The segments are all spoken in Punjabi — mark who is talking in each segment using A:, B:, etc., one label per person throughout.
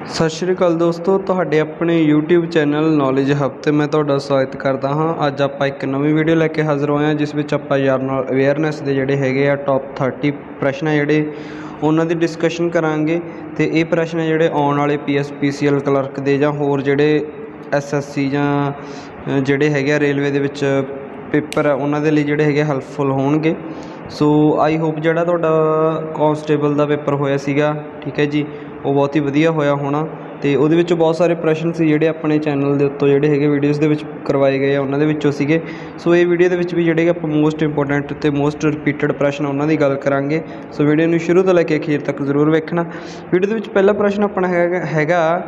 A: सत श्री अकाल दोस्तों, तुहाडे अपने यूट्यूब चैनल नॉलेज हब ते मैं तुहाडा स्वागत करता हाँ। अज आप एक नवी वीडियो लैके हाज़र होए हैं जिस विच आपां जनरल अवेयरनैस के जिहड़े हैगे आ टॉप 30 प्रश्न है जिहड़े उन्हां दी डिस्कशन करांगे। ते ये प्रश्न जिहड़े आउण वाले PSPCL क्लर्क दे जां होर जिहड़े SSC जां जिहड़े हैगे रेलवे दे विच पेपर है उन्हां दे लई जिहड़े हैगे हैल्पफुल होणगे। सो आई होप जिहड़ा तुहाडा कांस्टेबल दा पेपर होया सीगा, ठीक है जी, वो बहुत ही वधिया होया होना। तो वो बहुत सारे प्रश्न से जोड़े अपने चैनल के उत्तों जोड़े है वीडियोज़ के करवाए गए उन्होंने विचों सीगे। सो ये वीडियो के भी जोड़े आप मोस्ट इंपोर्टेंट तो मोस्ट रिपीटड प्रश्न उन्होंने गल करांगे। सो वीडियो में शुरू तो लैके अखीर तक जरूर वेखना। वीडियो के पहला प्रश्न अपना हैगा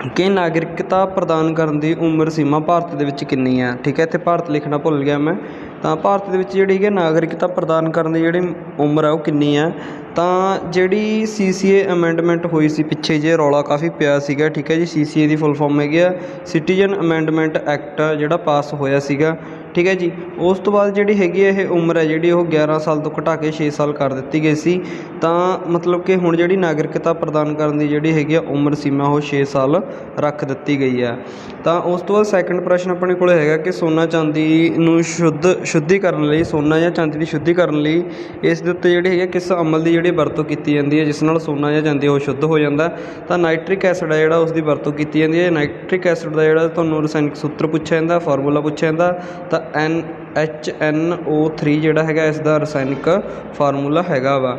A: कि नागरिकता प्रदान करने की उम्र सीमा भारत के विच कितनी है। ठीक है, इतने भारत लिखना भुल गया मैं। तो भारत के विच जिहड़ी है नागरिकता प्रदान करने की जिहड़ी उम्र है वो कितनी है। तो जिहड़ी CCA अमेंडमेंट हुई सी पिछे जे रौला काफ़ी पिया सीगा, ठीक है जी। CCA की फुल फॉर्म हैगी सिटीजन अमेंडमेंट एक्ट जिहड़ा पास होया सीगा, ठीक है जी। उस तो बाद जिहड़ी हैगी ये उम्र है जिहड़ी वो 11 साल तो घटा के 6 साल कर दी गई सी। तो मतलब कि हुण जिहड़ी नागरिकता प्रदान करने की जिहड़ी हैगी उम्र सीमा वो 6 साल रख दी गई है। तो उस तो बाद सैकेंड प्रश्न अपने कोल हैगा कि सोना चांदी नूं शुद्धिकरण लई सोना या चांदी की शुद्धिकरण लई इस दे उत्ते जिहड़ी है किस अमल की जिहड़ी वरतों कीती जांदी है जिस नाल सोना या चांदी वो शुद्ध हो जाता है। तो नाइट्रिक एसिड है जिहड़ा उसकी वरतों कीती जांदी है। नाइट्रिक एसिड का जिहड़ा तुहानूं रसायनिक सूत्र पूछा जाता, फार्मूला पूछा जाता। तो NHNO3 जिहड़ा हैगा इसका रसायनिक फार्मूला हैगा वा।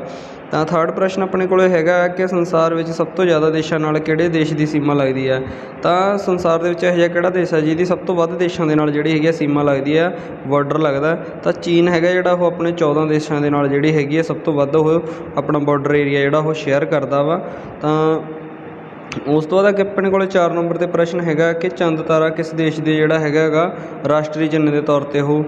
A: तो थर्ड प्रश्न अपने को हैगा कि संसार में सब तो ज़्यादा देशों नाल किहड़े देश की सीमा लगती है। तो संसार के यह किहड़ा देश है जिहदी सब तो वध देशों के नाल जिहड़ी हैगी सीमा लगती है, बॉर्डर लगता है। तो चीन हैगा जिहड़ा वो अपने 14 देशों के नाल जिहड़ी हैगी है सब तो वध वो अपना बॉर्डर एरिया जिहड़ा वो शेयर करता वा। तो उस तो बाद अपने को 4 नंबर पर प्रश्न हैगा कि चंद तारा किस देश के जिहड़ा हैगा राष्ट्रीय चिन्ह के तौर पर वो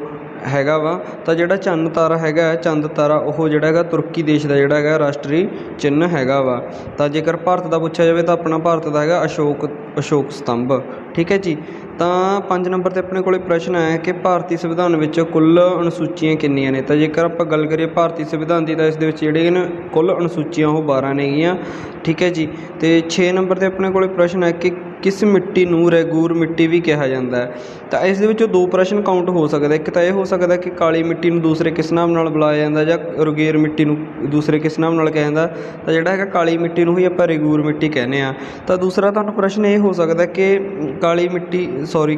A: हैगा वा। तो जिहड़ा चंद तारा हैगा चंद तारा वो जिहड़ा हैगा तुर्की देश का जिहड़ा हैगा राष्ट्रीय चिन्ह हैगा वा। तो जेकर भारत का पूछा जाए तो अपना भारत का हैगा अशोक स्तंभ, ठीक है जी। तो 5 नंबर पर अपने को प्रश्न है कि भारतीय संविधान में कुल अनुसूचियाँ कितनियां ने। तो जेकर आप गल करिए भारतीय संविधान की तो इस जिहड़े कुल अनुसूचियाँ वो 12 नेगियां, ठीक है जी। तो 6 नंबर पर अपने को प्रश्न है कि किस मिट्टी नूं रेगूर मिट्टी भी कहा जाता है। तो इस दो प्रश्न काउंट हो सकता है। एक तो यह हो सकता है कि काली मिट्टी नूं दूसरे किस नाम नाल बुलाया जाता जां रुगेर मिट्टी नूं दूसरे किस नाम नाल कहा जाता। तो जिहड़ा है काली मिट्टी नूं ही आपां रेगूर मिट्टी कहने आ। तो दूसरा तुहानूं प्रश्न ये हो सकता है कि काली मिट्टी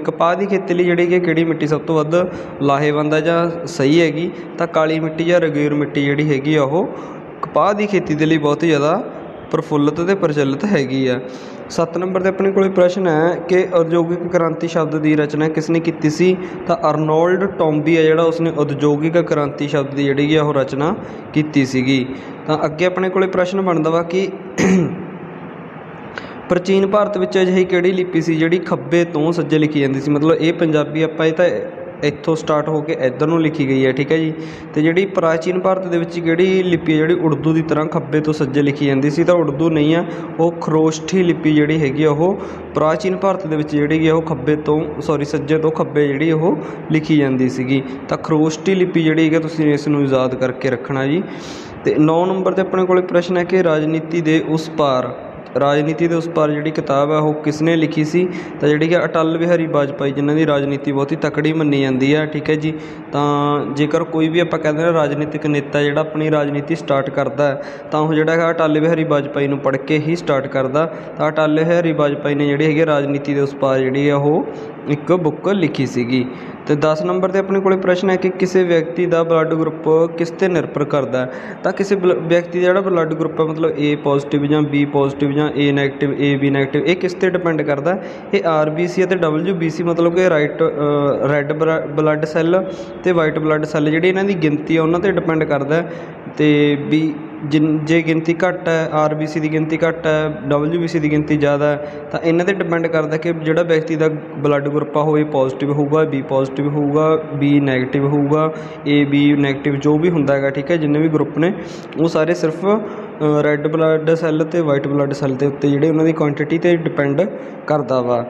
A: कपाह की खेती लई जिहड़ी किहड़ी मिट्टी सब तो वध लाहेवंद है जां सही हैगी। तो काली मिट्टी जां रेगूर मिट्टी जिहड़ी हैगी वो कपाह की खेती के लिए बहुत ही ज़्यादा प्रफुल्लित तो प्रचलित हैगी है। 7 नंबर पर अपने को प्रश्न है कि औद्योगिक क्रांति शब्द की रचना किसने की सी। तो अर्नोल्ड टॉम्बी है जिहड़ा उसने औद्योगिक क्रांति शब्द की जिहड़ी है रचना की सीगी। तो अगे अपने को प्रश्न बनता वा कि प्राचीन भारत में अजिही किहड़ी लिपि सी जिहड़ी खब्बे तो सज्जे लिखी जाती सी। मतलब ये पंजाबी आपां तो इत्थों स्टार्ट होकर इधर नूं लिखी गई है, ठीक है जी। तो जिहड़ी प्राचीन भारत के विच किहड़ी लिपि है जिहड़ी उर्दू की तरह खब्बे तो सज्जे लिखी जाती सी। तो उर्दू नहीं है वो खरोष्ठी लिपि जिहड़ी हैगी वो प्राचीन भारत के विच जिहड़ी है खब्बे तो सज्जे तो खब्बे जिहड़ी वो लिखी जाती सीगी। तो खरोष्ठी लिपि जिहड़ी है तुसीं इस नूं याद करके रखना जी। तो 9 नंबर पर अपने को प्रश्न है कि राजनीति के उस पार जिहड़ी किताब है वो किसने लिखी सी। तो जिहड़ी कि अटल बिहारी वाजपेयी जिन्हां दी राजनीति बहुत ही तकड़ी मन्नी जाती है, ठीक है जी। तो जेकर कोई भी आपां कहंदे राजनीतिक नेता जिहड़ा अपनी राजनीति स्टार्ट करता है तो वो जिहड़ा है अटल बिहारी वाजपेयी नूं पढ़ के ही स्टार्ट करता। तो अटल बिहारी वाजपेयी ने जिहड़ी है राजनीति के उस पार जिहड़ी है वो एक बुक लिखी सीगी। तो 10 नंबर पर अपने को प्रश्न है कि किसी व्यक्ति का ब्लड ग्रुप किस ते निर्भर करता है। तो किसी व्यक्ति का जिहड़ा ब्लड ग्रुप है मतलब A पॉजिटिव जां B पॉजिटिव जां A नैगेटिव AB नैगेटिव ये किस ते डिपेंड करता है। ये RBC ते WBC मतलब कि रैड ब्लड सैल ते वाइट ब्लड सैल जिहड़ी इन्हां दी गिनती है उन्हां ते डिपेंड करता है। तो जे गिनती घट है RBC की गिनती घट है WBC की गिनती ज़्यादा है तो इन्हां ते डिपेंड करता है कि जिहड़ा व्यक्ति का ब्लड ग्रुप आ वो पॉजिटिव होगा, B पॉजिटिव होगा, B नैगेटिव होगा, AB नैगेटिव जो भी हुंदा है, ठीक है। जिन्ने भी ग्रुप ने वो सारे सिर्फ रैड ब्लड सैल ते वाइट ब्लड सैल के उत्ते जिहड़े उन्हां दी क्वांटिटी ते डिपेंड करता वा।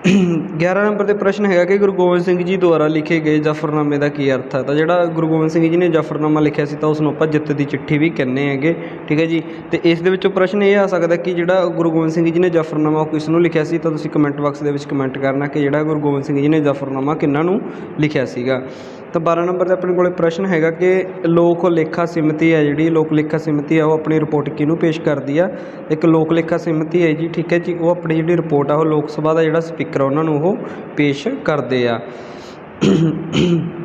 A: 11 ਨੰਬਰ ਤੇ ਪ੍ਰਸ਼ਨ ਹੈਗਾ ਕਿ ਗੁਰੂ ਗੋਬਿੰਦ ਸਿੰਘ ਜੀ ਦੁਆਰਾ ਲਿਖੇ ਗਏ ਜ਼ਫਰਨਾਮੇ ਦਾ ਕੀ ਅਰਥ ਹੈ। ਤਾਂ ਜਿਹੜਾ ਗੁਰੂ ਗੋਬਿੰਦ ਸਿੰਘ ਜੀ ਨੇ ਜ਼ਫਰਨਾਮਾ ਲਿਖਿਆ ਸੀ ਤਾਂ ਉਸ ਨੂੰ ਆਪਾਂ ਜਿੱਤ ਦੀ ਚਿੱਠੀ ਵੀ ਕਹਿੰਦੇ ਹੈਗੇ, ਠੀਕ ਹੈ ਜੀ। ਤੇ ਇਸ ਦੇ ਵਿੱਚੋਂ ਪ੍ਰਸ਼ਨ ਇਹ ਆ ਸਕਦਾ ਕਿ ਜਿਹੜਾ ਗੁਰੂ ਗੋਬਿੰਦ ਸਿੰਘ ਜੀ ਨੇ ਜ਼ਫਰਨਾਮਾ ਉਹ ਕਿਸ ਨੂੰ ਲਿਖਿਆ ਸੀ। ਤਾਂ ਤੁਸੀਂ ਕਮੈਂਟ ਬਾਕਸ ਦੇ ਵਿੱਚ ਕਮੈਂਟ ਕਰਨਾ ਕਿ ਜਿਹੜਾ ਗੁਰੂ ਗੋਬਿੰਦ ਸਿੰਘ ਜੀ ਨੇ ਜ਼ਫਰਨਾਮਾ ਕਿਹਨਾਂ ਨੂੰ ਲਿਖਿਆ ਸੀਗਾ। ਤਾਂ 12 ਨੰਬਰ 'ਤੇ ਆਪਣੇ ਕੋਲ ਪ੍ਰਸ਼ਨ ਹੈਗਾ ਕਿ ਲੋਕ ਲੇਖਾ ਸਿਮਤੀ ਹੈ, ਜਿਹੜੀ ਲੋਕ ਲੇਖਾ ਸਿਮਤੀ ਹੈ ਉਹ ਆਪਣੀ ਰਿਪੋਰਟ ਕਿਹਨੂੰ ਪੇਸ਼ ਕਰਦੀ ਆ। ਇੱਕ ਲੋਕ ਲੇਖਾ ਸਿਮਤੀ ਹੈ ਜੀ, ਠੀਕ ਹੈ ਜੀ, ਉਹ ਆਪਣੀ ਜਿਹੜੀ ਰਿਪੋਰਟ ਆ ਉਹ ਲੋਕ ਸਭਾ ਦਾ ਜਿਹੜਾ ਸਪੀਕਰ ਉਹਨਾਂ ਨੂੰ ਉਹ ਪੇਸ਼ ਕਰਦੇ ਆ।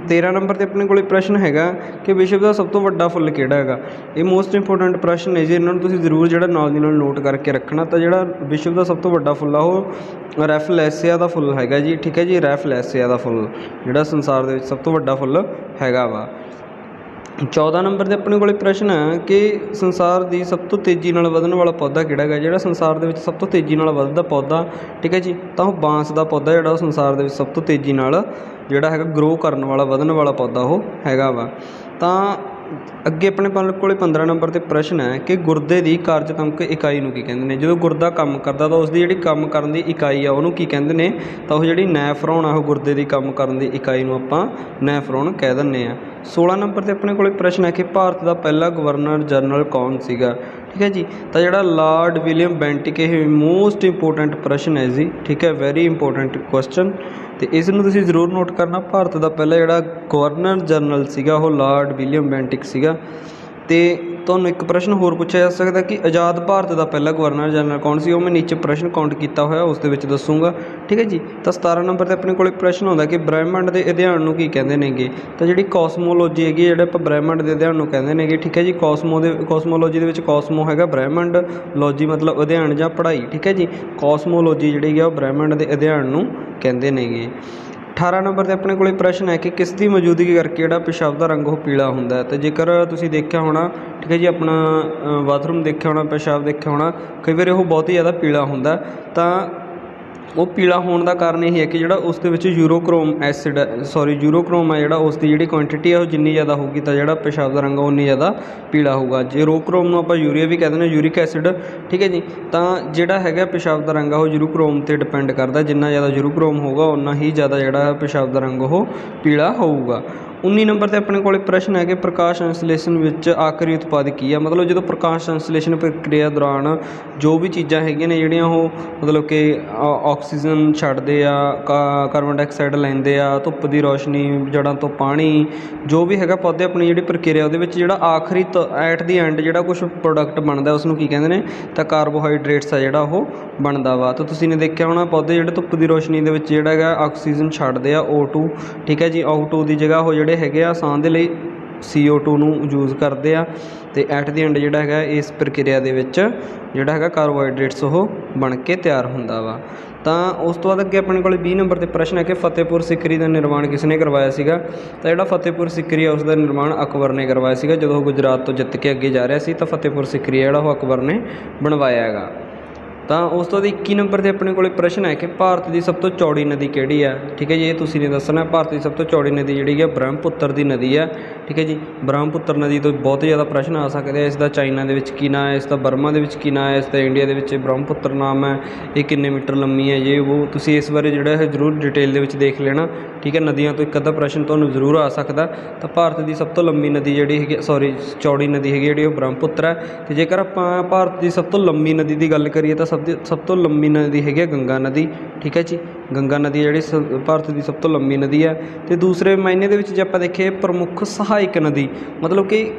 A: 13 ਨੰਬਰ 'ਤੇ ਆਪਣੇ ਕੋਲ ਪ੍ਰਸ਼ਨ ਹੈਗਾ ਕਿ ਵਿਸ਼ਵ ਦਾ ਸਭ ਤੋਂ ਵੱਡਾ ਫੁੱਲ ਕਿਹੜਾ ਹੈਗਾ। ਇਹ ਮੋਸਟ ਇੰਪੋਰਟੈਂਟ ਪ੍ਰਸ਼ਨ ਹੈ ਜੀ, ਇਹਨਾਂ ਨੂੰ ਤੁਸੀਂ ਜ਼ਰੂਰ ਜਿਹੜਾ ਨਾਲ ਦੀ ਨਾਲ ਨੋਟ ਕਰਕੇ ਰੱਖਣਾ। ਤਾਂ ਜਿਹੜਾ ਵਿਸ਼ਵ ਦਾ ਸਭ ਤੋਂ ਵੱਡਾ ਫੁੱਲ ਆ ਉਹ ਰੈਫਲੈਸੀਆ ਦਾ ਫੁੱਲ ਹੈਗਾ ਜੀ, ਠੀਕ ਹੈ ਜੀ, ਰੈਫਲੈਸੀਆ ਦਾ ਫੁੱਲ ਜਿਹੜਾ ਸੰਸਾਰ ਦੇ ਵਿੱਚ ਸਭ ਤੋਂ ਵੱਡਾ ਫੁੱਲ ਹੈਗਾ ਵਾ। 14 ਨੰਬਰ 'ਤੇ ਆਪਣੇ ਕੋਲ ਪ੍ਰਸ਼ਨ ਹੈ ਕਿ ਸੰਸਾਰ ਦੀ ਸਭ ਤੋਂ ਤੇਜ਼ੀ ਨਾਲ ਵਧਣ ਵਾਲਾ ਪੌਦਾ ਕਿਹੜਾ ਹੈਗਾ। ਜਿਹੜਾ ਸੰਸਾਰ ਦੇ ਵਿੱਚ ਸਭ ਤੋਂ ਤੇਜ਼ੀ ਨਾਲ ਵੱਧਦਾ ਪੌਦਾ, ਠੀਕ ਹੈ ਜੀ, ਤਾਂ ਉਹ ਬਾਂਸ ਦਾ ਪੌਦਾ ਜਿਹੜਾ ਉਹ ਸੰਸਾਰ ਦੇ ਵਿੱਚ ਸਭ ਤੋਂ ਤੇਜ਼ੀ ਨਾਲ ਜਿਹੜਾ ਹੈਗਾ ਗਰੋ ਕਰਨ ਵਾਲਾ ਵਧਣ ਵਾਲਾ ਪੌਦਾ ਉਹ ਹੈਗਾ ਵਾ। ਤਾਂ ਅੱਗੇ ਆਪਣੇ ਕੋਲ 15 ਨੰਬਰ 'ਤੇ ਪ੍ਰਸ਼ਨ ਹੈ ਕਿ ਗੁਰਦੇ ਦੀ ਕਾਰਜਤਮਕ ਇਕਾਈ ਨੂੰ ਕੀ ਕਹਿੰਦੇ ਨੇ। ਜਦੋਂ ਗੁਰਦਾ ਕੰਮ ਕਰਦਾ ਤਾਂ ਉਸਦੀ ਜਿਹੜੀ ਕੰਮ ਕਰਨ ਦੀ ਇਕਾਈ ਆ ਉਹਨੂੰ ਕੀ ਕਹਿੰਦੇ ਨੇ। ਤਾਂ ਉਹ ਜਿਹੜੀ ਨੈਫਰੋਨ ਆ ਉਹ ਗੁਰਦੇ ਦੀ ਕੰਮ ਕਰਨ ਦੀ ਇਕਾਈ ਨੂੰ ਆਪਾਂ ਨੈਫਰੋਨ ਕਹਿ ਦਿੰਦੇ ਹਾਂ। 16 ਨੰਬਰ 'ਤੇ ਆਪਣੇ ਕੋਲ ਪ੍ਰਸ਼ਨ ਹੈ ਕਿ ਭਾਰਤ ਦਾ ਪਹਿਲਾ ਗਵਰਨਰ ਜਨਰਲ ਕੌਣ ਸੀਗਾ, ਠੀਕ ਹੈ ਜੀ। ਤਾਂ ਜਿਹੜਾ ਲਾਰਡ ਵਿਲੀਅਮ ਬੈਂਟਿਕ, ਇਹ ਮੋਸਟ ਇੰਪੋਰਟੈਂਟ ਪ੍ਰਸ਼ਨ ਹੈ ਜੀ, ਠੀਕ ਹੈ, ਵੈਰੀ ਇੰਪੋਰਟੈਂਟ ਕੁਐਸਚਨ। ਅਤੇ ਇਸ ਨੂੰ ਤੁਸੀਂ ਜ਼ਰੂਰ ਨੋਟ ਕਰਨਾ। ਭਾਰਤ ਦਾ ਪਹਿਲਾ ਜਿਹੜਾ ਗਵਰਨਰ ਜਨਰਲ ਸੀਗਾ ਉਹ ਲਾਰਡ ਵਿਲੀਅਮ ਬੈਂਟਿਕ ਸੀਗਾ। ਅਤੇ ਤੁਹਾਨੂੰ ਇੱਕ ਪ੍ਰਸ਼ਨ ਹੋਰ ਪੁੱਛਿਆ ਜਾ ਸਕਦਾ ਕਿ ਆਜ਼ਾਦ ਭਾਰਤ ਦਾ ਪਹਿਲਾ ਗਵਰਨਰ ਜਨਰਲ ਕੌਣ ਸੀ। ਉਹ ਮੈਂ ਨੀਚੇ ਪ੍ਰਸ਼ਨ ਕਾਊਂਟ ਕੀਤਾ ਹੋਇਆ ਉਸ ਦੇ ਵਿੱਚ ਦੱਸੂਗਾ, ਠੀਕ ਹੈ ਜੀ। ਤਾਂ 17 ਨੰਬਰ 'ਤੇ ਆਪਣੇ ਕੋਲ ਪ੍ਰਸ਼ਨ ਆਉਂਦਾ ਕਿ ਬ੍ਰਹਿਮੰਡ ਦੇ ਅਧਿਐਨ ਨੂੰ ਕੀ ਕਹਿੰਦੇ ਨੇਗੇ। ਤਾਂ ਜਿਹੜੀ ਕੋਸਮੋਲੋਜੀ ਹੈਗੀ, ਜਿਹੜੇ ਆਪਾਂ ਬ੍ਰਹਿਮੰਡ ਦੇ ਅਧਿਐਨ ਨੂੰ ਕਹਿੰਦੇ ਨੇਗੇ, ਠੀਕ ਹੈ ਜੀ। ਕੋਸਮੋਲੋਜੀ ਦੇ ਵਿੱਚ ਕੋਸਮੋ ਹੈਗਾ ਬ੍ਰਹਿਮੰਡ, ਲੋਜੀ ਮਤਲਬ ਅਧਿਐਨ ਜਾਂ ਪੜ੍ਹਾਈ, ਠੀਕ ਹੈ ਜੀ। ਕੋਸਮੋਲੋਜੀ ਜਿਹੜੀ ਹੈ ਉਹ ਬ੍ਰਹਿਮੰਡ ਦੇ ਅਧਿਐਨ ਨੂੰ ਕਹਿੰਦੇ ਨੇਗੇ। 18 ਨੰਬਰ 'ਤੇ ਆਪਣੇ ਕੋਲ ਪ੍ਰਸ਼ਨ ਹੈ ਕਿ ਕਿਸ ਦੀ ਮੌਜੂਦਗੀ ਕਰਕੇ ਜਿਹੜਾ ਪਿਸ਼ਾਬ ਦਾ ਰੰਗ ਉਹ ਪੀਲਾ ਹੁੰਦਾ ਹੈ। ਅਤੇ ਜੇਕਰ ਤੁਸੀਂ ਦੇਖਿਆ ਹੋਣਾ, ਠੀਕ ਹੈ ਜੀ, ਆਪਣਾ ਬਾਥਰੂਮ ਦੇਖਿਆ ਹੋਣਾ, ਪਿਸ਼ਾਬ ਦੇਖਿਆ ਹੋਣਾ, ਕਈ ਵਾਰ ਉਹ ਬਹੁਤ ਹੀ ਜ਼ਿਆਦਾ ਪੀਲਾ ਹੁੰਦਾ। ਤਾਂ ਉਹ ਪੀਲਾ ਹੋਣ ਦਾ ਕਾਰਨ ਇਹ ਹੈ ਕਿ ਜਿਹੜਾ ਉਸ ਦੇ ਵਿੱਚ ਯੂਰੋਕ੍ਰੋਮ ਆ ਜਿਹੜਾ ਉਸ ਦੀ ਜਿਹੜੀ ਕੁਆਂਟੀਟੀ ਹੈ ਉਹ ਜਿੰਨੀ ਜ਼ਿਆਦਾ ਹੋਊਗੀ ਤਾਂ ਜਿਹੜਾ ਪਿਸ਼ਾਬ ਦਾ ਰੰਗ ਉਨੀ ਜ਼ਿਆਦਾ ਪੀਲਾ ਹੋਊਗਾ। ਯੂਰੋਕ੍ਰੋਮ ਨੂੰ ਆਪਾਂ ਯੂਰੀਆ ਵੀ ਕਹਿ ਦਿੰਦੇ ਹਾਂ, ਯੂਰਿਕ ਐਸਿਡ, ਠੀਕ ਹੈ ਜੀ। ਤਾਂ ਜਿਹੜਾ ਹੈਗਾ ਪਿਸ਼ਾਬ ਦਾ ਰੰਗ ਆ ਉਹ ਯੂਰੋਕ੍ਰੋਮ 'ਤੇ ਡਿਪੈਂਡ ਕਰਦਾ। ਜਿੰਨਾ ਜ਼ਿਆਦਾ ਯੂਰੋਕ੍ਰੋਮ ਹੋਊਗਾ ਉਨਾ ਹੀ ਜ਼ਿਆਦਾ ਜਿਹੜਾ ਪਿਸ਼ਾਬ ਦਾ ਰੰਗ ਉਹ ਪੀਲਾ ਹੋਊਗਾ। 19 ਨੰਬਰ 'ਤੇ ਆਪਣੇ ਕੋਲ ਪ੍ਰਸ਼ਨ ਹੈ ਕਿ ਪ੍ਰਕਾਸ਼ ਸੰਸਲੇਸ਼ਣ ਵਿੱਚ ਆਖਰੀ ਉਤਪਾਦ ਕੀ ਆ। ਮਤਲਬ ਜਦੋਂ ਪ੍ਰਕਾਸ਼ ਸੰਸਲੇਸ਼ਣ ਪ੍ਰਕਿਰਿਆ ਦੌਰਾਨ ਜੋ ਵੀ ਚੀਜ਼ਾਂ ਹੈਗੀਆਂ ਨੇ ਜਿਹੜੀਆਂ ਉਹ ਮਤਲਬ ਕਿ ਆਕਸੀਜਨ ਛੱਡਦੇ ਆ, ਕਾਰਬਨ ਡਾਈਆਕਸਾਈਡ ਲੈਂਦੇ ਆ, ਧੁੱਪ ਦੀ ਰੋਸ਼ਨੀ, ਜੜ੍ਹਾਂ ਤੋਂ ਪਾਣੀ, ਜੋ ਵੀ ਹੈਗਾ ਪੌਦੇ ਆਪਣੀ ਜਿਹੜੀ ਪ੍ਰਕਿਰਿਆ ਉਹਦੇ ਵਿੱਚ ਜਿਹੜਾ ਆਖਰੀ ਐਟ ਦੀ ਐਂਡ ਜਿਹੜਾ ਕੁਛ ਪ੍ਰੋਡਕਟ ਬਣਦਾ ਉਸ ਨੂੰ ਕੀ ਕਹਿੰਦੇ ਨੇ। ਤਾਂ ਕਾਰਬੋਹਾਈਡਰੇਟਸ ਆ ਜਿਹੜਾ ਉਹ ਬਣਦਾ ਵਾ। ਤਾਂ ਤੁਸੀਂ ਨੇ ਦੇਖਿਆ ਹੋਣਾ ਪੌਦੇ ਜਿਹੜੇ ਧੁੱਪ ਦੀ ਰੋਸ਼ਨੀ ਦੇ ਵਿੱਚ ਜਿਹੜਾ ਹੈਗਾ ਆਕਸੀਜਨ ਛੱਡਦੇ ਆ, O2, ਠੀਕ ਹੈ ਜੀ। O2 ਦੀ ਜਗ੍ਹਾ ਉਹ ਜਿਹੜੇ ਹੈਗੇ ਆ ਸਾਹ ਦੇ ਲਈ CO2 ਨੂੰ ਯੂਜ਼ ਕਰਦੇ ਆ। ਅਤੇ ਐਟ ਦੀ ਐਂਡ ਜਿਹੜਾ ਹੈਗਾ ਇਸ ਪ੍ਰਕਿਰਿਆ ਦੇ ਵਿੱਚ ਜਿਹੜਾ ਹੈਗਾ ਕਾਰਬੋਹਾਈਡਰੇਟਸ ਉਹ ਬਣ ਕੇ ਤਿਆਰ ਹੁੰਦਾ ਵਾ। ਤਾਂ ਉਸ ਤੋਂ ਬਾਅਦ ਅੱਗੇ ਆਪਣੇ ਕੋਲ 20 ਨੰਬਰ 'ਤੇ ਪ੍ਰਸ਼ਨ ਹੈ ਕਿ ਫਤਿਹਪੁਰ ਸਿਕਰੀ ਦਾ ਨਿਰਮਾਣ ਕਿਸ ਨੇ ਕਰਵਾਇਆ ਸੀਗਾ। ਤਾਂ ਜਿਹੜਾ ਫਤਿਹਪੁਰ ਸਿਕਰੀ ਆ ਉਸ ਦਾ ਨਿਰਮਾਣ ਅਕਬਰ ਨੇ ਕਰਵਾਇਆ ਸੀਗਾ। ਜਦੋਂ ਉਹ ਗੁਜਰਾਤ ਤੋਂ ਜਿੱਤ ਕੇ ਅੱਗੇ ਜਾ ਰਿਹਾ ਸੀ ਤਾਂ ਫਤਿਹਪੁਰ ਸਿਕਰੀ ਜਿਹੜਾ ਉਹ ਅਕਬਰ ਨੇ ਬਣਵਾਇਆ ਹੈਗਾ। ਤਾਂ ਉਸ ਤੋਂ ਬਾਅਦ 21 ਨੰਬਰ 'ਤੇ ਆਪਣੇ ਕੋਲ ਪ੍ਰਸ਼ਨ ਹੈ ਕਿ ਭਾਰਤ ਦੀ ਸਭ ਤੋਂ ਚੌੜੀ ਨਦੀ ਕਿਹੜੀ ਹੈ, ਠੀਕ ਹੈ ਜੀ। ਇਹ ਤੁਸੀਂ ਨੇ ਦੱਸਣਾ। ਭਾਰਤ ਦੀ ਸਭ ਤੋਂ ਚੌੜੀ ਨਦੀ ਜਿਹੜੀ ਹੈ ਬ੍ਰਹਮਪੁੱਤਰ ਦੀ ਨਦੀ ਹੈ, ਠੀਕ ਹੈ ਜੀ। ਬ੍ਰਹਮਪੁੱਤਰ ਨਦੀ ਤੋਂ ਬਹੁਤ ਜ਼ਿਆਦਾ ਪ੍ਰਸ਼ਨ ਆ ਸਕਦੇ ਆ। ਇਸ ਦਾ ਚਾਈਨਾ ਦੇ ਵਿੱਚ ਕੀ ਨਾਂ ਹੈ, ਇਸ ਦਾ ਬਰਮਾ ਦੇ ਵਿੱਚ ਕੀ ਨਾਂ ਹੈ, ਇਸ ਦਾ ਇੰਡੀਆ ਦੇ ਵਿੱਚ ਬ੍ਰਹਮਪੁੱਤਰ ਨਾਮ ਹੈ, ਇਹ ਕਿੰਨੇ ਮੀਟਰ ਲੰਮੀ ਹੈ, ਜੇ ਉਹ ਤੁਸੀਂ ਇਸ ਬਾਰੇ ਜਿਹੜਾ ਹੈ ਜ਼ਰੂਰ ਡਿਟੇਲ ਦੇ ਵਿੱਚ ਦੇਖ ਲੈਣਾ, ਠੀਕ ਹੈ। ਨਦੀਆਂ ਤੋਂ ਇੱਕ ਅੱਧਾ ਪ੍ਰਸ਼ਨ ਤੁਹਾਨੂੰ ਜ਼ਰੂਰ ਆ ਸਕਦਾ। ਤਾਂ ਭਾਰਤ ਦੀ ਸਭ ਤੋਂ ਲੰਮੀ ਨਦੀ ਜਿਹੜੀ ਹੈਗੀ ਚੌੜੀ ਨਦੀ ਹੈਗੀ ਜਿਹੜੀ ਉਹ ਬ੍ਰਹਮਪੁੱਤਰ ਹੈ। ਅਤੇ ਜੇਕਰ ਆਪਾਂ ਭਾਰਤ ਦੀ ਸਭ ਤੋਂ ਲੰਮੀ ਨਦੀ ਦੀ ਗੱਲ ਕਰੀਏ ਤਾਂ ਸਭ ਤੋਂ ਲੰਮੀ ਨਦੀ ਹੈਗੀ ਹੈ ਗੰਗਾ ਨਦੀ, ਠੀਕ ਹੈ ਜੀ। ਗੰਗਾ ਨਦੀ ਜਿਹੜੀ ਭਾਰਤ ਦੀ ਸਭ ਤੋਂ ਲੰਮੀ ਨਦੀ ਹੈ। ਅਤੇ ਦੂਸਰੇ ਮਾਇਨੇ ਦੇ ਵਿੱਚ ਜੇ ਆਪਾਂ ਦੇਖੀਏ ਪ੍ਰਮੁੱਖ ਸਹਾਇਕ ਨਦੀ, ਮਤਲਬ ਕਿ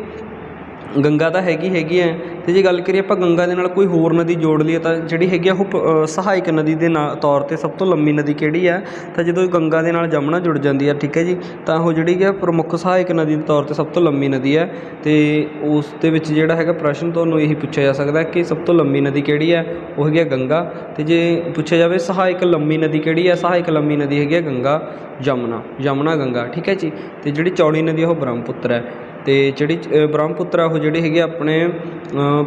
A: ਗੰਗਾ ਤਾਂ ਹੈਗੀ ਹੈ। ਅਤੇ ਜੇ ਗੱਲ ਕਰੀਏ ਆਪਾਂ ਗੰਗਾ ਦੇ ਨਾਲ ਕੋਈ ਹੋਰ ਨਦੀ ਜੋੜ ਲਈਏ ਤਾਂ ਜਿਹੜੀ ਹੈਗੀ ਆ ਉਹ ਸਹਾਇਕ ਨਦੀ ਦੇ ਤੌਰ 'ਤੇ ਸਭ ਤੋਂ ਲੰਮੀ ਨਦੀ ਕਿਹੜੀ ਹੈ। ਤਾਂ ਜਦੋਂ ਗੰਗਾ ਦੇ ਨਾਲ ਜਮਨਾ ਜੁੜ ਜਾਂਦੀ ਹੈ, ਠੀਕ ਹੈ ਜੀ, ਤਾਂ ਉਹ ਜਿਹੜੀ ਹੈ ਪ੍ਰਮੁੱਖ ਸਹਾਇਕ ਨਦੀ ਦੇ ਤੌਰ 'ਤੇ ਸਭ ਤੋਂ ਲੰਮੀ ਨਦੀ ਹੈ। ਅਤੇ ਉਸ ਦੇ ਵਿੱਚ ਜਿਹੜਾ ਹੈਗਾ ਪ੍ਰਸ਼ਨ ਤੁਹਾਨੂੰ ਇਹੀ ਪੁੱਛਿਆ ਜਾ ਸਕਦਾ ਕਿ ਸਭ ਤੋਂ ਲੰਮੀ ਨਦੀ ਕਿਹੜੀ ਹੈ, ਉਹ ਹੈਗੀ ਹੈ ਗੰਗਾ। ਅਤੇ ਜੇ ਪੁੱਛਿਆ ਜਾਵੇ ਸਹਾਇਕ ਲੰਮੀ ਨਦੀ ਕਿਹੜੀ ਹੈ, ਸਹਾਇਕ ਲੰਮੀ ਨਦੀ ਹੈਗੀ ਹੈ ਗੰਗਾ, ਯਮੁਨਾ ਗੰਗਾ, ਠੀਕ ਹੈ ਜੀ। ਅਤੇ ਜਿਹੜੀ ਚੌੜੀ ਨਦੀ ਉਹ ਬ੍ਰਹਮਪੁੱਤਰ ਹੈ। ਤੇ ਜਿਹੜੀ ਬ੍ਰਹਮਪੁੱਤਰ ਉਹ ਜਿਹੜੀ ਹੈਗੀ ਆਪਣੇ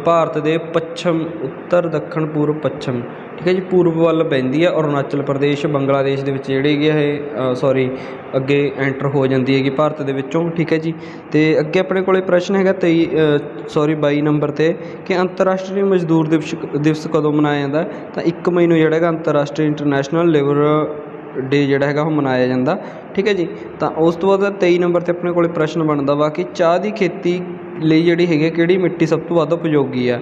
A: ਭਾਰਤ ਦੇ ਪੱਛਮ ਉੱਤਰ ਦੱਖਣ ਪੂਰਬ ਪੱਛਮ ਠੀਕ ਹੈ ਜੀ ਪੂਰਬ ਵੱਲ ਪੈਂਦੀ ਹੈ। ਅਰੁਣਾਚਲ ਪ੍ਰਦੇਸ਼ ਬੰਗਲਾਦੇਸ਼ ਦੇ ਵਿੱਚ ਜਿਹੜੀ ਹੈਗੀ ਇਹ ਸੌਰੀ ਅੱਗੇ ਐਂਟਰ ਹੋ ਜਾਂਦੀ ਹੈਗੀ ਭਾਰਤ ਦੇ ਵਿੱਚੋਂ ਠੀਕ ਹੈ ਜੀ। ਅਤੇ ਅੱਗੇ ਆਪਣੇ ਕੋਲ ਪ੍ਰਸ਼ਨ ਹੈਗਾ 22 ਨੰਬਰ 'ਤੇ ਕਿ ਅੰਤਰਰਾਸ਼ਟਰੀ ਮਜ਼ਦੂਰ ਦਿਵਸ ਕਦੋਂ ਮਨਾਇਆ ਜਾਂਦਾ। ਤਾਂ 1 ਮਈ ਨੂੰ ਜਿਹੜਾ ਹੈਗਾ ਅੰਤਰਰਾਸ਼ਟਰੀ ਇੰਟਰਨੈਸ਼ਨਲ ਲੇਬਰ ਡੇ ਜਿਹੜਾ ਹੈਗਾ ਉਹ ਮਨਾਇਆ ਜਾਂਦਾ ਠੀਕ ਹੈ ਜੀ। ਤਾਂ ਉਸ ਤੋਂ ਬਾਅਦ 23 ਨੰਬਰ 'ਤੇ ਆਪਣੇ ਕੋਲ ਪ੍ਰਸ਼ਨ ਬਣਦਾ ਵਾ ਕਿ ਚਾਹ ਦੀ ਖੇਤੀ ਲਈ ਜਿਹੜੀ ਹੈਗੀ ਕਿਹੜੀ ਮਿੱਟੀ ਸਭ ਤੋਂ ਵੱਧ ਉਪਯੋਗੀ ਆ।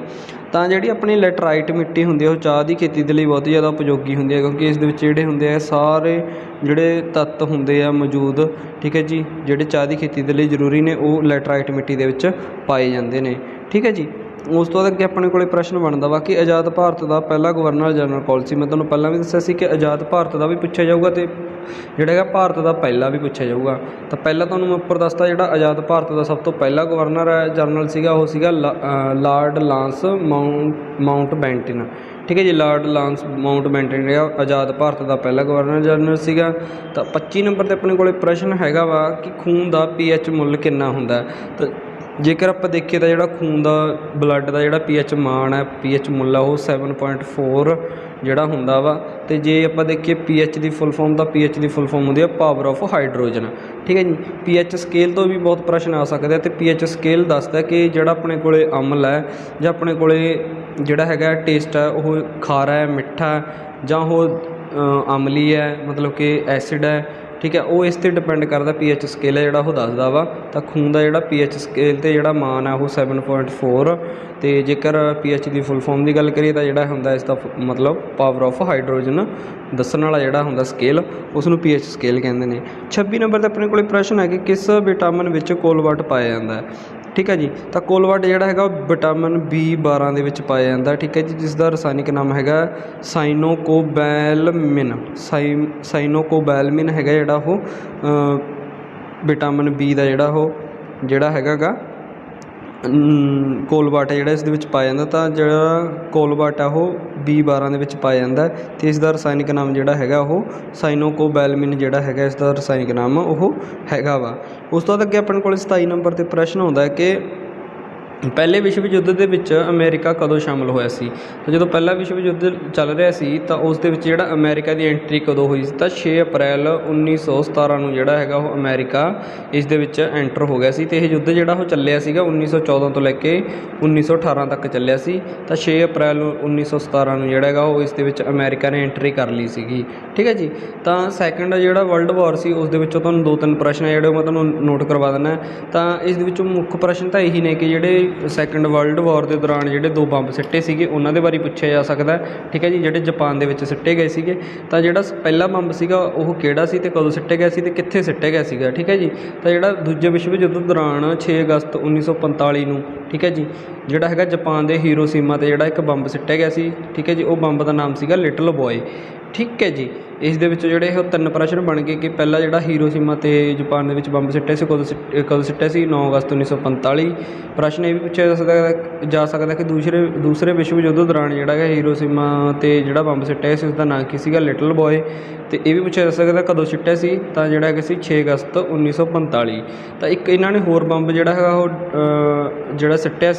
A: ਤਾਂ ਜਿਹੜੀ ਆਪਣੀ ਲੈਟਰਾਈਟ ਮਿੱਟੀ ਹੁੰਦੀ ਹੈ ਉਹ ਚਾਹ ਦੀ ਖੇਤੀ ਦੇ ਲਈ ਬਹੁਤ ਜ਼ਿਆਦਾ ਉਪਯੋਗੀ ਹੁੰਦੀ ਹੈ ਕਿਉਂਕਿ ਇਸ ਦੇ ਵਿੱਚ ਜਿਹੜੇ ਹੁੰਦੇ ਆ ਸਾਰੇ ਜਿਹੜੇ ਤੱਤ ਹੁੰਦੇ ਆ ਮੌਜੂਦ ਠੀਕ ਹੈ ਜੀ ਜਿਹੜੇ ਚਾਹ ਦੀ ਖੇਤੀ ਦੇ ਲਈ ਜ਼ਰੂਰੀ ਨੇ ਉਹ ਲੈਟਰਾਈਟ ਮਿੱਟੀ ਦੇ ਵਿੱਚ ਪਾਏ ਜਾਂਦੇ ਨੇ ਠੀਕ ਹੈ ਜੀ। ਉਸ ਤੋਂ ਬਾਅਦ ਅੱਗੇ ਆਪਣੇ ਕੋਲ ਪ੍ਰਸ਼ਨ ਬਣਦਾ ਵਾ ਕਿ ਆਜ਼ਾਦ ਭਾਰਤ ਦਾ ਪਹਿਲਾ ਗਵਰਨਰ ਜਨਰਲ ਕੌਣ ਸੀ। ਮੈਂ ਤੁਹਾਨੂੰ ਪਹਿਲਾਂ ਵੀ ਦੱਸਿਆ ਸੀ ਕਿ ਆਜ਼ਾਦ ਭਾਰਤ ਦਾ ਵੀ ਪੁੱਛਿਆ ਜਾਊਗਾ ਅਤੇ ਜਿਹੜਾ ਹੈਗਾ ਭਾਰਤ ਦਾ ਪਹਿਲਾ ਵੀ ਪੁੱਛਿਆ ਜਾਊਗਾ। ਤਾਂ ਪਹਿਲਾਂ ਤੁਹਾਨੂੰ ਮੈਂ ਉੱਪਰ ਦੱਸਦਾ ਜਿਹੜਾ ਆਜ਼ਾਦ ਭਾਰਤ ਦਾ ਸਭ ਤੋਂ ਪਹਿਲਾ ਗਵਰਨਰ ਜਨਰਲ ਸੀਗਾ ਉਹ ਸੀਗਾ ਲਾਰਡ ਲਾਂਸ ਮਾਊਂਟਬੈਟਨ ਠੀਕ ਹੈ ਜੀ। ਲਾਰਡ ਲਾਂਸ ਮਾਊਂਟਬੈਟਨ ਜਿਹੜਾ ਆਜ਼ਾਦ ਭਾਰਤ ਦਾ ਪਹਿਲਾ ਗਵਰਨਰ ਜਨਰਲ ਸੀਗਾ। ਤਾਂ 25 ਨੰਬਰ 'ਤੇ ਆਪਣੇ ਕੋਲ ਪ੍ਰਸ਼ਨ ਹੈਗਾ ਵਾ ਕਿ ਖੂਨ ਦਾ pH ਮੁੱਲ ਕਿੰਨਾ ਹੁੰਦਾ। ਤਾਂ ਜੇਕਰ ਆਪਾਂ ਦੇਖੀਏ ਤਾਂ ਜਿਹੜਾ ਖੂਨ ਦਾ ਬਲੱਡ ਦਾ ਜਿਹੜਾ pH ਮਾਨ ਹੈ pH ਮੁੱਲ ਆ ਉਹ 7.4 ਜਿਹੜਾ ਹੁੰਦਾ ਵਾ। ਅਤੇ ਜੇ ਆਪਾਂ ਦੇਖੀਏ pH ਦੀ ਫੁੱਲ ਫੋਰਮ ਤਾਂ pH ਦੀ ਫੁੱਲ ਫੋਰਮ ਹੁੰਦੀ ਹੈ ਪਾਵਰ ਆਫ ਹਾਈਡਰੋਜਨ ਠੀਕ ਹੈ ਜੀ। pH ਸਕੇਲ ਤੋਂ ਵੀ ਬਹੁਤ ਪ੍ਰਸ਼ਨ ਆ ਸਕਦੇ ਆ ਅਤੇ pH ਸਕੇਲ ਦੱਸਦਾ ਕਿ ਜਿਹੜਾ ਆਪਣੇ ਕੋਲ ਅਮਲ ਹੈ ਜਾਂ ਆਪਣੇ ਕੋਲ ਜਿਹੜਾ ਹੈਗਾ ਟੇਸਟ ਹੈ ਉਹ ਖਾਰਾ ਹੈ ਮਿੱਠਾ ਜਾਂ ਉਹ ਅਮਲੀ ਹੈ ਮਤਲਬ ਕਿ ਐਸਿਡ ਹੈ ਠੀਕ ਹੈ ਉਹ ਇਸ 'ਤੇ ਡਿਪੈਂਡ ਕਰਦਾ pH ਸਕੇਲ ਹੈ ਜਿਹੜਾ ਉਹ ਦੱਸਦਾ ਵਾ। ਤਾਂ ਖੂਨ ਦਾ ਜਿਹੜਾ pH ਸਕੇਲ 'ਤੇ ਜਿਹੜਾ ਮਾਨ ਹੈ ਉਹ 7.4 ਅਤੇ ਜੇਕਰ pH ਦੀ ਫੁੱਲ ਫੋਰਮ ਦੀ ਗੱਲ ਕਰੀਏ ਤਾਂ ਜਿਹੜਾ ਹੁੰਦਾ ਇਸ ਦਾ ਮਤਲਬ ਪਾਵਰ ਆਫ ਹਾਈਡਰੋਜਨ ਦੱਸਣ ਵਾਲਾ ਜਿਹੜਾ ਹੁੰਦਾ ਸਕੇਲ ਉਸ ਨੂੰ pH ਸਕੇਲ ਕਹਿੰਦੇ ਨੇ। 26 ਨੰਬਰ 'ਤੇ ਆਪਣੇ ਕੋਲ ਪ੍ਰਸ਼ਨ ਹੈ ਕਿ ਕਿਸ ਵਿਟਾਮਿਨ ਵਿੱਚ ਕੋਲਵਾਟ ਪਾਇਆ ਜਾਂਦਾ ਹੈ ਠੀਕ ਹੈ ਜੀ। ਤਾਂ ਕੋਲਵਾਟ ਜਿਹੜਾ ਹੈਗਾ ਉਹ ਵਿਟਾਮਿਨ B12 ਦੇ ਵਿੱਚ ਪਾਇਆ ਜਾਂਦਾ ਠੀਕ ਹੈ ਜੀ ਜਿਸ ਦਾ ਰਸਾਇਣਿਕ ਨਾਮ ਹੈਗਾ ਸਾਈਨੋਕੋਬੈਲਮਿਨ ਹੈਗਾ ਜਿਹੜਾ ਉਹ ਵਿਟਾਮਿਨ B ਦਾ ਜਿਹੜਾ ਹੈਗਾ ਗਾ ਕੋਲਵਾਟ ਹੈ ਜਿਹੜਾ ਇਸ ਦੇ ਵਿੱਚ ਪਾਇਆ ਜਾਂਦਾ। ਤਾਂ ਜਿਹੜਾ ਕੋਲਵਾਟ ਆ ਉਹ B12 ਦੇ ਵਿੱਚ ਪਾਇਆ ਜਾਂਦਾ ਅਤੇ ਇਸ ਦਾ ਰਸਾਇਣਿਕ ਨਾਮ ਜਿਹੜਾ ਹੈਗਾ ਉਹ ਸਾਈਨੋਕੋਬੈਲਮਿਨ ਜਿਹੜਾ ਹੈਗਾ ਇਸ ਦਾ ਰਸਾਇਣਿਕ ਨਾਮ ਉਹ ਹੈਗਾ ਵਾ। ਉਸ ਤੋਂ ਬਾਅਦ ਅੱਗੇ ਆਪਣੇ ਕੋਲ 27 ਨੰਬਰ 'ਤੇ ਪ੍ਰਸ਼ਨ ਆਉਂਦਾ ਕਿ ਪਹਿਲੇ ਵਿਸ਼ਵ ਯੁੱਧ ਦੇ ਵਿੱਚ ਅਮਰੀਕਾ ਕਦੋਂ ਸ਼ਾਮਿਲ ਹੋਇਆ ਸੀ। ਤਾਂ ਜਦੋਂ ਪਹਿਲਾ ਵਿਸ਼ਵ ਯੁੱਧ ਚੱਲ ਰਿਹਾ ਸੀ ਤਾਂ ਉਸ ਦੇ ਵਿੱਚ ਜਿਹੜਾ ਅਮਰੀਕਾ ਦੀ ਐਂਟਰੀ ਕਦੋਂ ਹੋਈ ਸੀ। ਤਾਂ 6 ਅਪ੍ਰੈਲ 1917 ਨੂੰ ਜਿਹੜਾ ਹੈਗਾ ਉਹ ਅਮਰੀਕਾ ਇਸ ਦੇ ਵਿੱਚ ਐਂਟਰ ਹੋ ਗਿਆ ਸੀ ਅਤੇ ਇਹ ਯੁੱਧ ਜਿਹੜਾ ਉਹ ਚੱਲਿਆ ਸੀਗਾ 1914 ਤੋਂ ਲੈ ਕੇ 1918 ਤੱਕ ਚੱਲਿਆ ਸੀ। ਤਾਂ 6 ਅਪ੍ਰੈਲ 1917 ਨੂੰ ਜਿਹੜਾ ਹੈਗਾ ਉਹ ਇਸ ਦੇ ਵਿੱਚ ਅਮਰੀਕਾ ਨੇ ਐਂਟਰੀ ਕਰ ਲਈ ਸੀਗੀ ਠੀਕ ਹੈ ਜੀ। ਤਾਂ ਸੈਕਿੰਡ ਜਿਹੜਾ ਵਰਲਡ ਵਾਰ ਸੀ ਉਸ ਦੇ ਵਿੱਚੋਂ ਤੁਹਾਨੂੰ 2-3 ਪ੍ਰਸ਼ਨ ਜਿਹੜੇ ਮੈਂ ਤੁਹਾਨੂੰ ਨੋਟ ਕਰਵਾ ਦਿੰਦਾ। ਤਾਂ ਇਸ ਦੇ ਵਿੱਚੋਂ ਮੁੱਖ ਪ੍ਰਸ਼ਨ ਤਾਂ ਇਹੀ ਨੇ ਕਿ ਜਿਹੜੇ ਸੈਕਿੰਡ ਵਰਲਡ ਵਾਰ ਦੇ ਦੌਰਾਨ ਜਿਹੜੇ 2 ਬੰਬ ਸਿੱਟੇ ਸੀਗੇ ਉਹਨਾਂ ਦੇ ਬਾਰੇ ਪੁੱਛਿਆ ਜਾ ਸਕਦਾ ਠੀਕ ਹੈ ਜੀ ਜਿਹੜੇ ਜਾਪਾਨ ਦੇ ਵਿੱਚ ਸਿੱਟੇ ਗਏ ਸੀਗੇ। ਤਾਂ ਜਿਹੜਾ ਪਹਿਲਾ ਬੰਬ ਸੀਗਾ ਉਹ ਕਿਹੜਾ ਸੀ ਅਤੇ ਕਦੋਂ ਸਿੱਟਿਆ ਗਿਆ ਸੀ ਅਤੇ ਕਿੱਥੇ ਸਿੱਟਿਆ ਗਿਆ ਸੀਗਾ ਠੀਕ ਹੈ ਜੀ। ਤਾਂ ਜਿਹੜਾ ਦੂਜੇ ਵਿਸ਼ਵ ਯੁੱਧ ਦੌਰਾਨ 6 ਅਗਸਤ 1945 ਨੂੰ ਠੀਕ ਹੈ ਜੀ ਜਿਹੜਾ ਹੈਗਾ ਜਾਪਾਨ ਦੇ ਹੀਰੋਸ਼ੀਮਾ 'ਤੇ ਜਿਹੜਾ ਇੱਕ ਬੰਬ ਸਿੱਟਿਆ ਗਿਆ ਸੀ ਠੀਕ ਹੈ ਜੀ ਉਹ ਬੰਬ ਦਾ ਨਾਮ ਸੀਗਾ ਲਿਟਲ ਬੋਏ ਠੀਕ ਹੈ ਜੀ। ਇਸ ਦੇ ਵਿੱਚ ਜਿਹੜੇ ਉਹ 3 ਪ੍ਰਸ਼ਨ ਬਣ ਗਏ ਕਿ ਪਹਿਲਾ ਜਿਹੜਾ ਹੀਰੋਸ਼ੀਮਾ 'ਤੇ ਜਾਪਾਨ ਦੇ ਵਿੱਚ ਬੰਬ ਸਿੱਟਿਆ ਸੀ ਕਦੋਂ ਸਿੱਟਿਆ ਸੀ 9 ਅਗਸਤ 1945। ਪ੍ਰਸ਼ਨ ਇਹ ਵੀ ਪੁੱਛਿਆ ਜਾ ਸਕਦਾ ਕਿ ਦੂਸਰੇ ਵਿਸ਼ਵ ਯੁੱਧ ਦੌਰਾਨ ਜਿਹੜਾ ਹੈਗਾ ਹੀਰੋਸ਼ੀਮਾ 'ਤੇ ਜਿਹੜਾ ਬੰਬ ਸਿੱਟਿਆ ਸੀ ਉਸ ਦਾ ਨਾਂ ਕੀ ਸੀਗਾ ਲਿਟਲ ਬੋਏ। ਅਤੇ ਇਹ ਵੀ ਪੁੱਛਿਆ ਜਾ ਸਕਦਾ ਕਦੋਂ ਸਿੱਟਿਆ ਸੀ ਤਾਂ ਜਿਹੜਾ ਹੈਗਾ ਸੀ 6 ਅਗਸਤ 1945। ਤਾਂ ਇੱਕ ਇਹਨਾਂ ਨੇ ਹੋਰ ਬੰਬ ਜਿਹੜਾ ਹੈਗਾ ਉਹ ਜਿਹੜਾ ਸਿੱਟਿਆ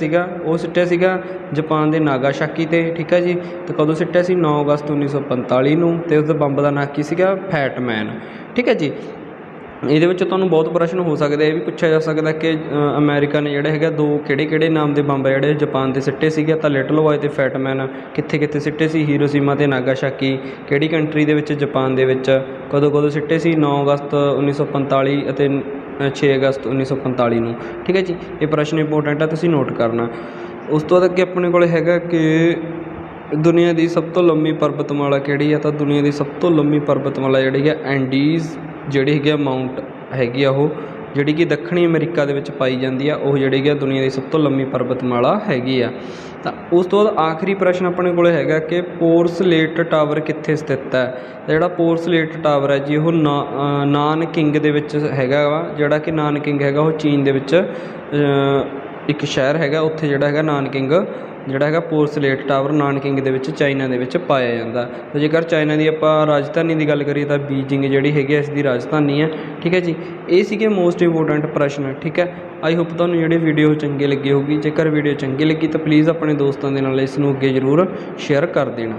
A: ਸੀਗਾ ਜਾਪਾਨ ਦੇ ਨਾਗਾਸਾਕੀ 'ਤੇ ਠੀਕ ਹੈ ਜੀ। ਅਤੇ ਕਦੋਂ ਸਿੱਟਿਆ ਸੀ 9 ਅਗਸਤ 1945 ਨੂੰ ਅਤੇ ਉਸ ਦੇ ਬੰਬ ਦਾ ਨਾਂ ਕੀ ਸੀਗਾ ਫੈਟਮੈਨ ਠੀਕ ਹੈ ਜੀ। ਇਹਦੇ ਵਿੱਚ ਤੁਹਾਨੂੰ ਬਹੁਤ ਪ੍ਰਸ਼ਨ ਹੋ ਸਕਦੇ ਇਹ ਵੀ ਪੁੱਛਿਆ ਜਾ ਸਕਦਾ ਕਿ ਅਮਰੀਕਾ ਨੇ ਜਿਹੜੇ ਹੈਗਾ 2 ਕਿਹੜੇ ਨਾਮ ਦੇ ਬੰਬ ਜਿਹੜੇ ਜਾਪਾਨ 'ਤੇ ਸਿੱਟੇ ਸੀਗੇ। ਤਾਂ ਲਿਟਲ ਬੋਏ ਅਤੇ ਫੈਟਮੈਨ ਕਿੱਥੇ ਸਿੱਟੇ ਸੀ ਹੀਰੋਸ਼ੀਮਾ ਅਤੇ ਨਾਗਾਸਾਕੀ ਕਿਹੜੀ ਕੰਟਰੀ ਦੇ ਵਿੱਚ ਜਾਪਾਨ ਦੇ ਵਿੱਚ ਕਦੋਂ ਸਿੱਟੇ ਸੀ 9 ਅਗਸਤ 1945 ਅਤੇ 6 ਅਗਸਤ 1945 ਨੂੰ ਠੀਕ ਹੈ ਜੀ। ਇਹ ਪ੍ਰਸ਼ਨ ਇੰਪੋਰਟੈਂਟ ਹੈ ਤੁਸੀਂ ਨੋਟ ਕਰਨਾ। ਉਸ ਤੋਂ ਬਾਅਦ ਅੱਗੇ ਆਪਣੇ ਕੋਲ ਹੈਗਾ ਕਿ ਦੁਨੀਆ ਦੀ ਸਭ ਤੋਂ ਲੰਮੀ ਪਰਬਤਮਾਲਾ ਕਿਹੜੀ ਆ। ਤਾਂ ਦੁਨੀਆ ਦੀ ਸਭ ਤੋਂ ਲੰਮੀ ਪਰਬਤਮਾਲਾ ਜਿਹੜੀ ਆ ਐਂਡੀਜ਼ ਜਿਹੜੀ ਹੈਗੀ ਆ ਮਾਊਂਟ ਹੈਗੀ ਆ ਉਹ ਜਿਹੜੀ ਕਿ ਦੱਖਣੀ ਅਮਰੀਕਾ ਦੇ ਵਿੱਚ ਪਾਈ ਜਾਂਦੀ ਆ ਉਹ ਜਿਹੜੀ ਕਿ ਦੁਨੀਆ ਦੀ ਸਭ ਤੋਂ ਲੰਮੀ ਪਰਬਤਮਾਲਾ ਹੈਗੀ ਆ। ਤਾਂ ਉਸ ਤੋਂ ਬਾਅਦ ਆਖਰੀ ਪ੍ਰਸ਼ਨ ਆਪਣੇ ਕੋਲ ਹੈਗਾ ਕਿ ਪੋਰਸਲੇਟ ਟਾਵਰ ਕਿੱਥੇ ਸਥਿਤ ਹੈ। ਜਿਹੜਾ ਪੋਰਸਲੇਟ ਟਾਵਰ ਹੈ ਜੀ ਉਹ ਨਾਨਕਿੰਗ ਦੇ ਵਿੱਚ ਹੈਗਾ ਵਾ ਜਿਹੜਾ ਕਿ ਨਾਨਕਿੰਗ ਹੈਗਾ ਉਹ ਚੀਨ ਦੇ ਵਿੱਚ ਇੱਕ ਸ਼ਹਿਰ ਹੈਗਾ ਉੱਥੇ ਜਿਹੜਾ ਹੈਗਾ ਨਾਨਕਿੰਗ ਜਿਹੜਾ ਹੈਗਾ ਪੋਰਸਲੇਟ ਟਾਵਰ ਨਾਨਕਿੰਗ ਦੇ ਵਿੱਚ ਚਾਈਨਾ ਦੇ ਵਿੱਚ ਪਾਇਆ ਜਾਂਦਾ। ਤੇ ਜੇਕਰ ਚਾਈਨਾ ਦੀ ਆਪਾਂ ਰਾਜਧਾਨੀ ਦੀ ਗੱਲ ਕਰੀਏ ਤਾਂ ਬੀਜਿੰਗ ਜਿਹੜੀ ਹੈਗੀ ਇਸ ਦੀ ਰਾਜਧਾਨੀ ਹੈ। ਠੀਕ ਹੈ ਜੀ, ਇਹ ਸੀਗੇ ਮੋਸਟ ਇੰਪੋਰਟੈਂਟ ਪ੍ਰਸ਼ਨ। ਠੀਕ ਹੈ, ਆਈ ਹੋਪ ਤੁਹਾਨੂੰ ਜਿਹੜੀ ਵੀਡੀਓ ਚੰਗੀ ਲੱਗੀ ਹੋਊਗੀ। ਜੇਕਰ ਵੀਡੀਓ ਚੰਗੀ ਲੱਗੀ ਤਾਂ ਪਲੀਜ਼ ਆਪਣੇ ਦੋਸਤਾਂ ਦੇ ਨਾਲ ਇਸ ਨੂੰ ਅੱਗੇ ਜ਼ਰੂਰ ਸ਼ੇਅਰ ਕਰ ਦੇਣਾ।